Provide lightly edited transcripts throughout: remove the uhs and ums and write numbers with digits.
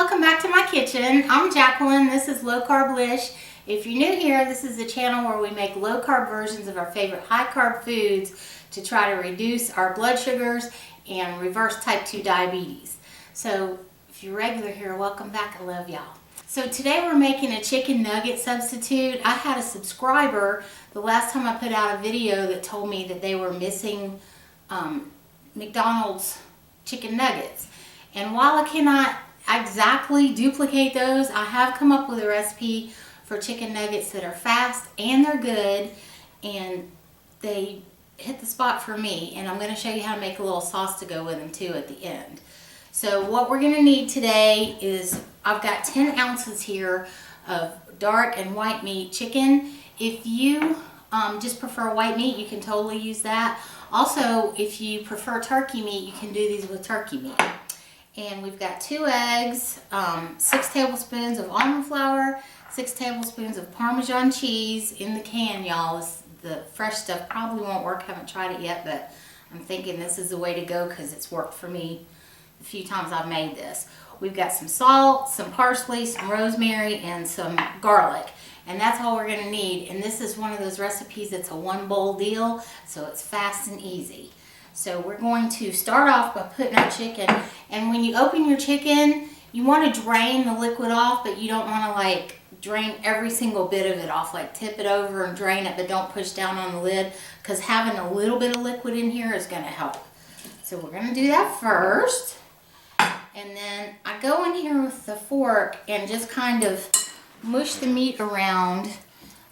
welcome back to my kitchen. I'm Jacqueline. This is Low Carblish. If you're new here, this is the channel where we make low carb versions of our favorite high carb foods to try to reduce our blood sugars and reverse type 2 diabetes. So if you're regular here, welcome back. I love y'all. So today we're making a chicken nugget substitute. I had a subscriber the last time I put out a video that told me that they were missing McDonald's chicken nuggets. And while I cannot exactly duplicate those, I have come up with a recipe for chicken nuggets that are fast and they're good and they hit the spot for me. And I'm going to show you how to make a little sauce to go with them too at the end. So what we're going to need today is, I've got 10 ounces here of dark and white meat chicken. If you just prefer white meat, you can totally use that. Also, if you prefer turkey meat, you can do these with turkey meat. And we've got 2 eggs, 6 tablespoons of almond flour, 6 tablespoons of Parmesan cheese in the can, y'all. The fresh stuff probably won't work. Haven't tried it yet, but I'm thinking this is the way to go because it's worked for me the few times I've made this. We've got some salt, some parsley, some rosemary, and some garlic. And that's all we're going to need. And this is one of those recipes that's a 1 bowl deal, so it's fast and easy. So we're going to start off by putting our chicken, and when you open your chicken, you want to drain the liquid off, but you don't want to like drain every single bit of it off, like tip it over and drain it, but don't push down on the lid, because having a little bit of liquid in here is going to help. So we're going to do that first, and then I go in here with the fork and just kind of mush the meat around,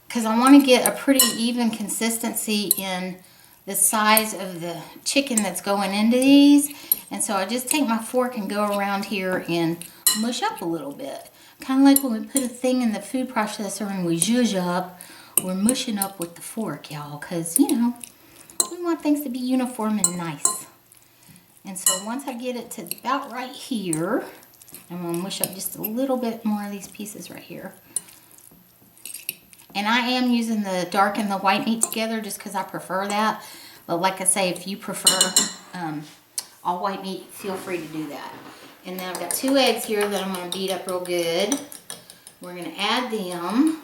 because I want to get a pretty even consistency in the size of the chicken that's going into these. And so I just take my fork and go around here and mush up a little bit. Kind of like when we put a thing in the food processor and we zhuzh up, we're mushing up with the fork, y'all, because, you know, we want things to be uniform and nice. And so once I get it to about right here, I'm going to mush up just a little bit more of these pieces right here. And I am using the dark and the white meat together just because I prefer that. But like I say, if you prefer all white meat, feel free to do that. And then I've got 2 eggs here that I'm going to beat up real good. We're going to add them.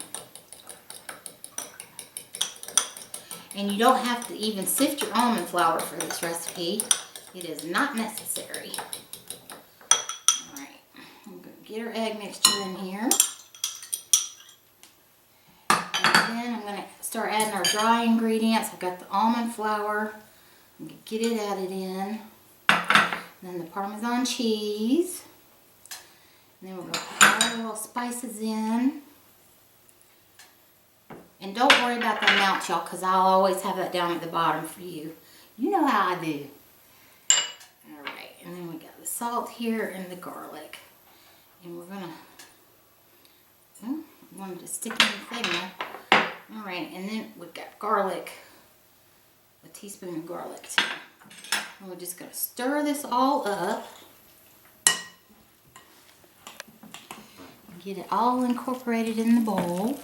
And you don't have to even sift your almond flour for this recipe. It is not necessary. Alright, I'm going to get our egg mixture in here. Then I'm going to start adding our dry ingredients. I've got the almond flour. I'm going to get it added in. And then the Parmesan cheese. And then we're going to put all the little spices in. And don't worry about the amount, y'all, because I'll always have that down at the bottom for you. You know how I do. Alright, and then we got the salt here and the garlic. And we're going to... I wanted to stick in the thing there. Alright, and then we've got garlic, a teaspoon of garlic too. And we're just going to stir this all up. Get it all incorporated in the bowl.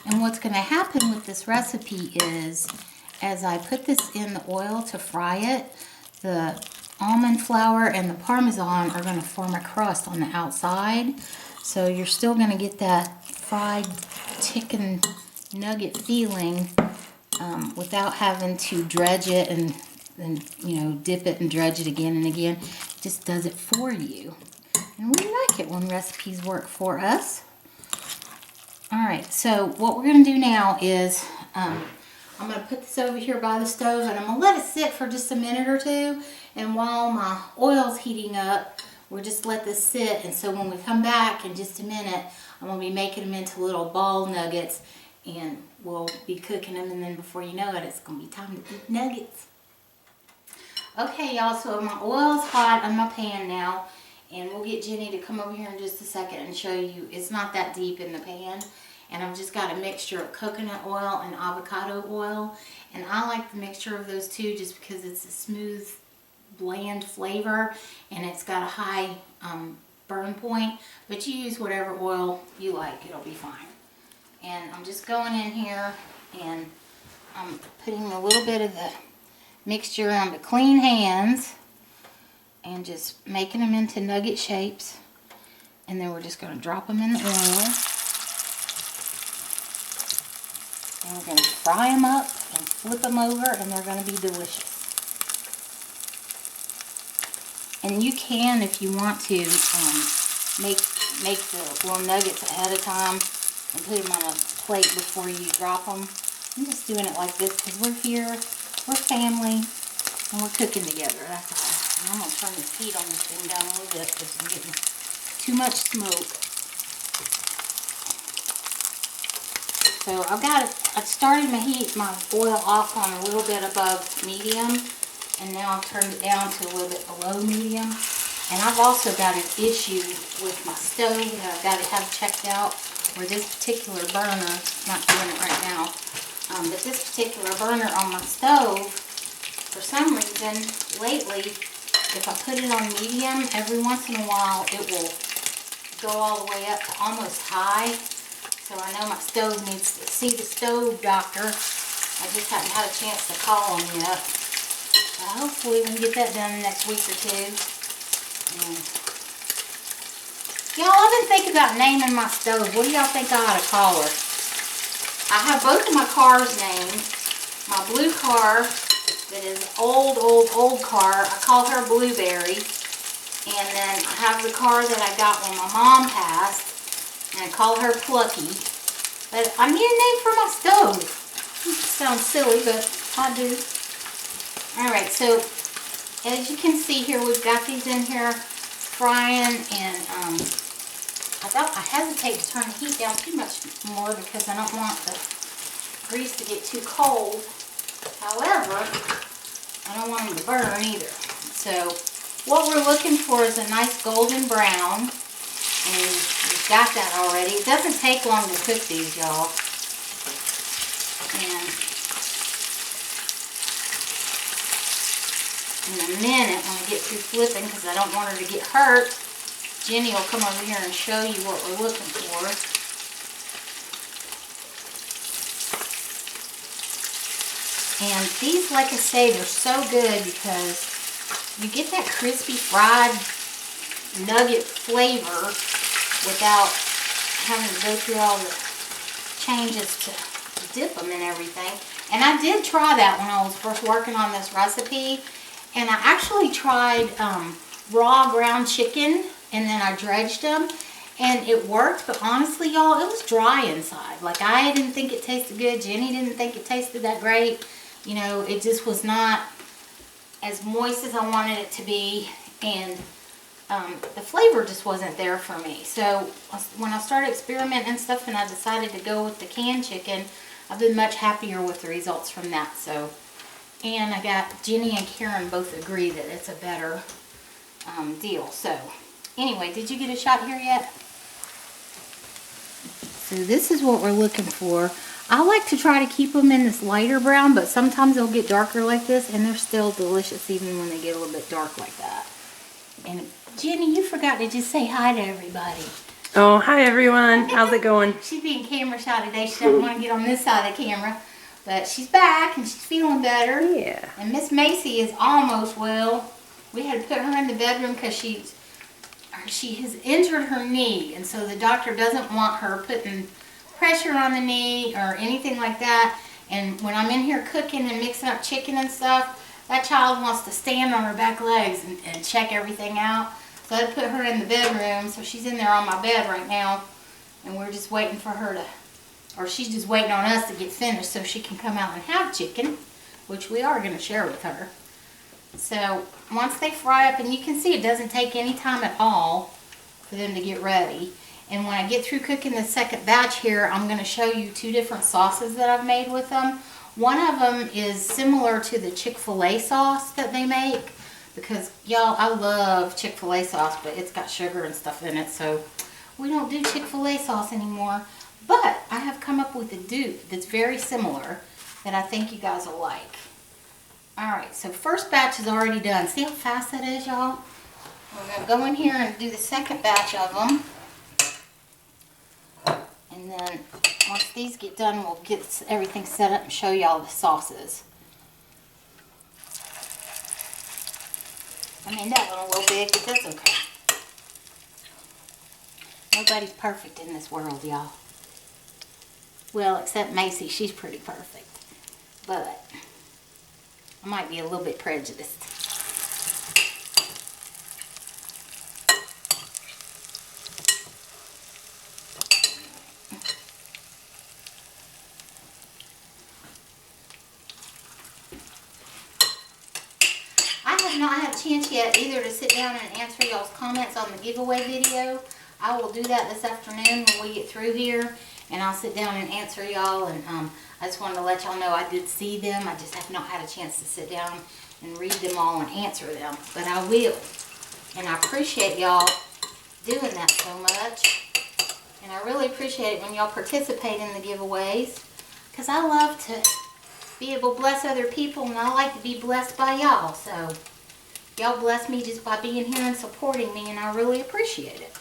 And what's going to happen with this recipe is, as I put this in the oil to fry it, the almond flour and the Parmesan are going to form a crust on the outside. So you're still going to get that fried chicken nugget feeling without having to dredge it and you know, dip it and dredge it again and again. It just does it for you. And we like it when recipes work for us. Alright, so what we're going to do now is I'm going to put this over here by the stove and I'm going to let it sit for just a minute or two. And while my oil's heating up, we'll just let this sit. And so when we come back in just a minute, I'm going to be making them into little ball nuggets. And we'll be cooking them. And then before you know it, it's going to be time to eat nuggets. Okay, y'all. So my oil's hot on my pan now. And we'll get Jenny to come over here in just a second and show you. It's not that deep in the pan. And I've just got a mixture of coconut oil and avocado oil. And I like the mixture of those two just because it's a smooth, bland flavor. And it's got a high burn point. But you use whatever oil you like. It'll be fine. And I'm just going in here and I'm putting a little bit of the mixture onto clean hands and just making them into nugget shapes. And then we're just going to drop them in the oil. And we're going to fry them up and flip them over, and they're going to be delicious. And you can, if you want to, make the little nuggets ahead of time and put them on a plate before you drop them. I'm just doing it like this because we're here, we're family, and we're cooking together, that's all. And I'm going to turn the heat on this thing down a little bit because I'm getting too much smoke. So I started my oil off on a little bit above medium, and now I've turned it down to a little bit below medium. And I've also got an issue with my stove that I've got to have checked out, where this particular burner, not doing it right now, but this particular burner on my stove, for some reason, lately, if I put it on medium, every once in a while, it will go all the way up to almost high. So I know my stove needs to see the stove doctor. I just haven't had a chance to call him yet. But hopefully we can get that done in the next week or two. Y'all, I've been thinking about naming my stove. What do y'all think I ought to call her? I have both of my cars named. My blue car, that is old car, I call her Blueberry. And then I have the car that I got when my mom passed, and I call her Plucky. But I need a name for my stove. It sounds silly, but I do. Alright, so as you can see here, we've got these in here frying, and I hesitate to turn the heat down too much more because I don't want the grease to get too cold. However, I don't want them to burn either. So what we're looking for is a nice golden brown, and we've got that already. It doesn't take long to cook these, y'all. And in a minute, when I get through flipping, because I don't want her to get hurt, Jenny will come over here and show you what we're looking for. And these, like I say, they're so good because you get that crispy fried nugget flavor without having to go through all the changes to dip them and everything. And I did try that when I was first working on this recipe. And I actually tried raw ground chicken, and then I dredged them, and it worked. But honestly, y'all, it was dry inside. Like, I didn't think it tasted good. Jenny didn't think it tasted that great. You know, it just was not as moist as I wanted it to be, and the flavor just wasn't there for me. So when I started experimenting and stuff, and I decided to go with the canned chicken, I've been much happier with the results from that. So, and I got Jenny and Karen both agree that it's a better deal. So anyway, did you get a shot here yet? So this is what we're looking for. I like to try to keep them in this lighter brown, but sometimes they'll get darker like this, and they're still delicious even when they get a little bit dark like that. And Jenny, you forgot to just say hi to everybody. Oh, hi everyone. How's it going? She's being camera shy today. She doesn't want to get on this side of the camera. But she's back and she's feeling better. Yeah. And Miss Macy is almost well. We had to put her in the bedroom because she has injured her knee. And so the doctor doesn't want her putting pressure on the knee or anything like that. And when I'm in here cooking and mixing up chicken and stuff, that child wants to stand on her back legs and check everything out. So I put her in the bedroom. So she's in there on my bed right now. And we're just waiting for her to, or she's just waiting on us to get finished so she can come out and have chicken, which we are going to share with her. So once they fry up, and you can see it doesn't take any time at all for them to get ready. And when I get through cooking the second batch here, I'm going to show you two different sauces that I've made with them. One of them is similar to the Chick-fil-A sauce that they make, because y'all, I love Chick-fil-A sauce, but it's got sugar and stuff in it, so we don't do Chick-fil-A sauce anymore. But I have come up with a dupe that's very similar that I think you guys will like. Alright, so first batch is already done. See how fast that is, y'all? We're going to go in here and do the second batch of them. And then once these get done, we'll get everything set up and show y'all the sauces. I mean, that one a little big, but that's okay. Nobody's perfect in this world, y'all. Well, except Macy, she's pretty perfect. But I might be a little bit prejudiced. I have not had a chance yet either to sit down and answer y'all's comments on the giveaway video. I will do that this afternoon when we get through here, and I'll sit down and answer y'all. And I just wanted to let y'all know I did see them. I just have not had a chance to sit down and read them all and answer them, but I will. And I appreciate y'all doing that so much. And I really appreciate it when y'all participate in the giveaways, because I love to be able to bless other people, and I like to be blessed by y'all. So y'all bless me just by being here and supporting me, and I really appreciate it.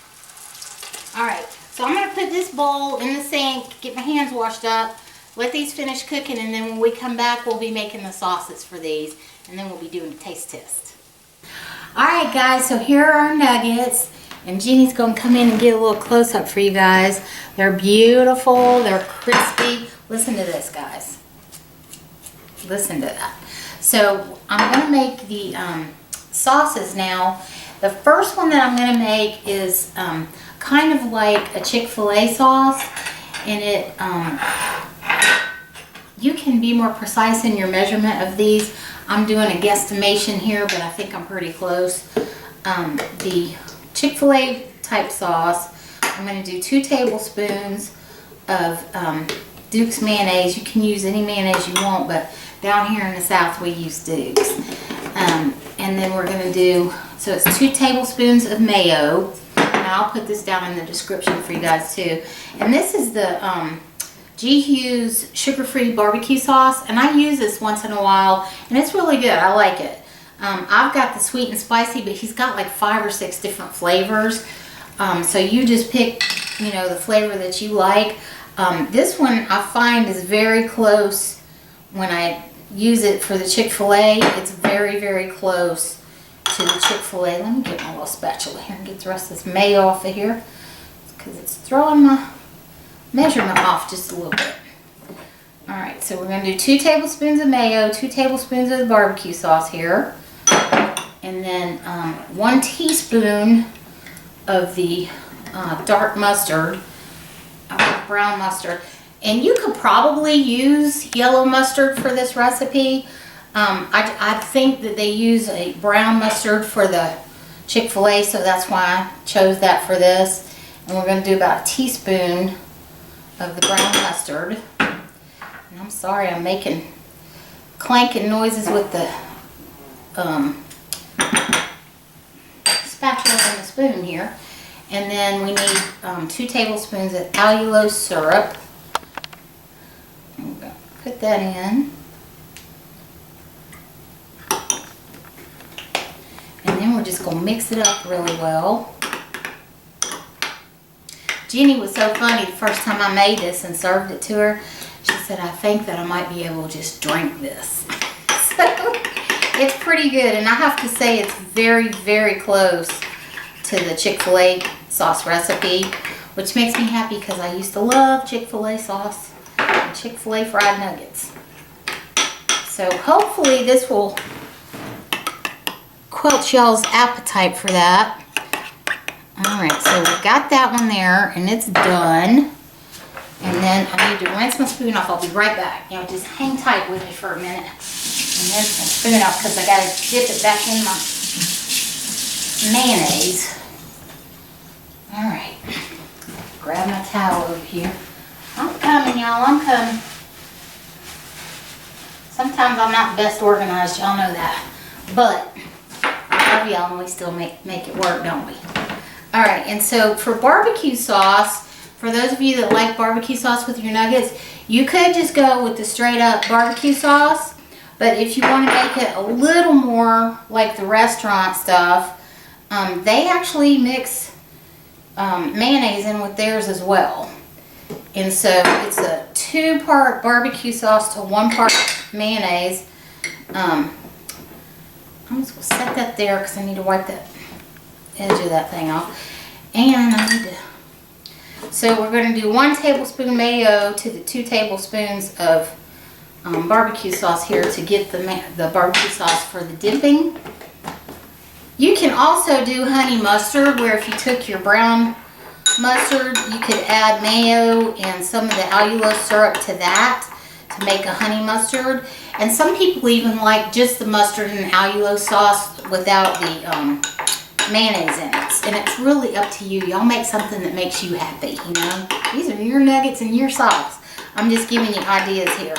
Alright, so I'm going to put this bowl in the sink, get my hands washed up, let these finish cooking, and then when we come back we'll be making the sauces for these, and then we'll be doing a taste test. Alright guys, so here are our nuggets, and Jeannie's going to come in and get a little close-up for you guys. They're beautiful, they're crispy. Listen to this, guys. Listen to that. So I'm going to make the sauces now. The first one that I'm going to make is kind of like a Chick-fil-A sauce, and it you can be more precise in your measurement of these. I'm doing a guesstimation here, but I think I'm pretty close. The Chick-fil-A type sauce, I'm going to do 2 tablespoons of Duke's mayonnaise. You can use any mayonnaise you want, but down here in the South we use Duke's. And then we're going to do, so it's 2 tablespoons of mayo. And I'll put this down in the description for you guys too. And this is the G. Hughes sugar-free barbecue sauce. And I use this once in a while, and it's really good. I like it. I've got the sweet and spicy, but he's got like 5 or 6 different flavors. So you just pick, you know, the flavor that you like. This one I find is very close when I use it for the Chick-fil-A. It's very, very close to the Chick-fil-A. Let me get my little spatula here and get the rest of this mayo off of here, because it's throwing my measurement off just a little bit. Alright, so we're going to do 2 tablespoons of mayo, 2 tablespoons of the barbecue sauce here, and then 1 teaspoon of the dark mustard, brown mustard. And you could probably use yellow mustard for this recipe. I think that they use a brown mustard for the Chick-fil-A, so that's why I chose that for this. And we're going to do about a teaspoon of the brown mustard. And I'm sorry, I'm making clanking noises with the spatula and the spoon here. And then we need 2 tablespoons of allulose syrup. I'm going to put that in. And then we're just going to mix it up really well. Jeannie was so funny the first time I made this and served it to her. She said, I think that I might be able to just drink this. So it's pretty good. And I have to say it's very, very close to the Chick-fil-A sauce recipe, which makes me happy because I used to love Chick-fil-A sauce and Chick-fil-A fried nuggets. So hopefully this will quench y'all's appetite for that. Alright, so we got that one there, and it's done. And then I need to rinse my spoon off. I'll be right back. You know, just hang tight with me for a minute. And rinse my spoon off because I got to dip it back in my mayonnaise. Alright. Grab my towel over here. I'm coming, y'all. I'm coming. Sometimes I'm not the best organized. Y'all know that. But I love y'all, and we still make it work, don't we? Alright, and so for barbecue sauce, for those of you that like barbecue sauce with your nuggets, you could just go with the straight up barbecue sauce. But if you want to make it a little more like the restaurant stuff, they actually mix mayonnaise in with theirs as well. And so it's a 2-part barbecue sauce to 1 part mayonnaise. I'm I'm just going to set that there because I need to wipe that edge of that thing off. And I need to, so we're going to do 1 tablespoon mayo to the 2 tablespoons of barbecue sauce here to get the barbecue sauce for the dipping. You can also do honey mustard, where if you took your brown mustard, you could add mayo and some of the allulose syrup to that to make a honey mustard. And some people even like just the mustard and allulose sauce without the mayonnaise in it. And it's really up to you. Y'all make something that makes you happy, you know. These are your nuggets and your sauce. I'm just giving you ideas here.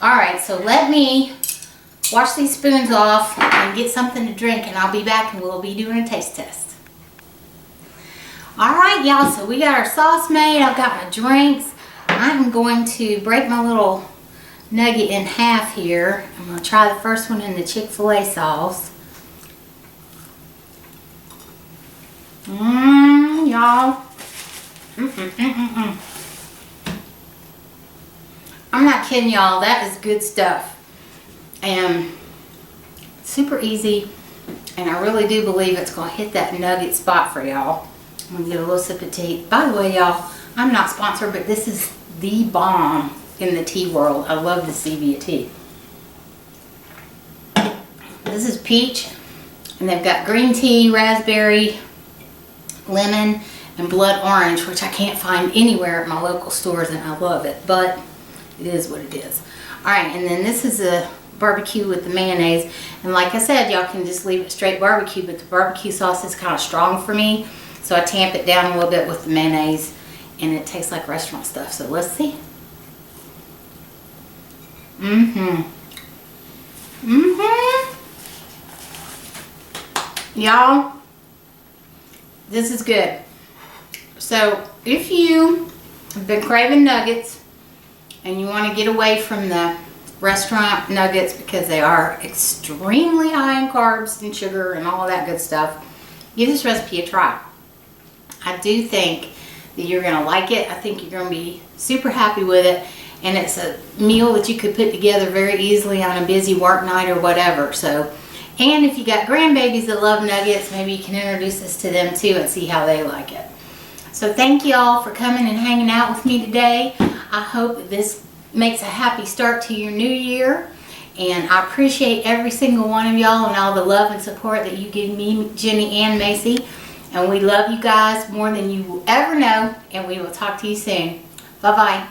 Alright, so let me wash these spoons off and get something to drink, and I'll be back and we'll be doing a taste test. Alright y'all, so we got our sauce made. I've got my drinks. I'm going to break my little nugget in half here. I'm going to try the first one in the Chick-fil-A sauce. Y'all. I'm not kidding y'all, that is good stuff. And super easy, and I really do believe it's going to hit that nugget spot for y'all. I'm going to get a little sip of tea. By the way, y'all, I'm not sponsored, but this is the bomb in the tea world. I love the stevia tea. This is peach, and they've got green tea, raspberry, lemon, and blood orange, which I can't find anywhere at my local stores, and I love it, but it is what it is. Alright, and then this is a barbecue with the mayonnaise, and like I said, y'all can just leave it straight barbecue, but the barbecue sauce is kind of strong for me, so I tamp it down a little bit with the mayonnaise, and it tastes like restaurant stuff. So let's see. Y'all, this is good. So if you have been craving nuggets and you want to get away from the restaurant nuggets because they are extremely high in carbs and sugar and all of that good stuff, give this recipe a try. I do think that you're going to like it. I think you're going to be super happy with it, and it's a meal that you could put together very easily on a busy work night or whatever. So, and if you got grandbabies that love nuggets, maybe you can introduce this to them too and see how they like it. So thank you all for coming and hanging out with me today. I hope that this makes a happy start to your new year, and I appreciate every single one of y'all and all the love and support that you give me, Jenny and Macy, and we love you guys more than you will ever know, and we will talk to you soon. Bye bye.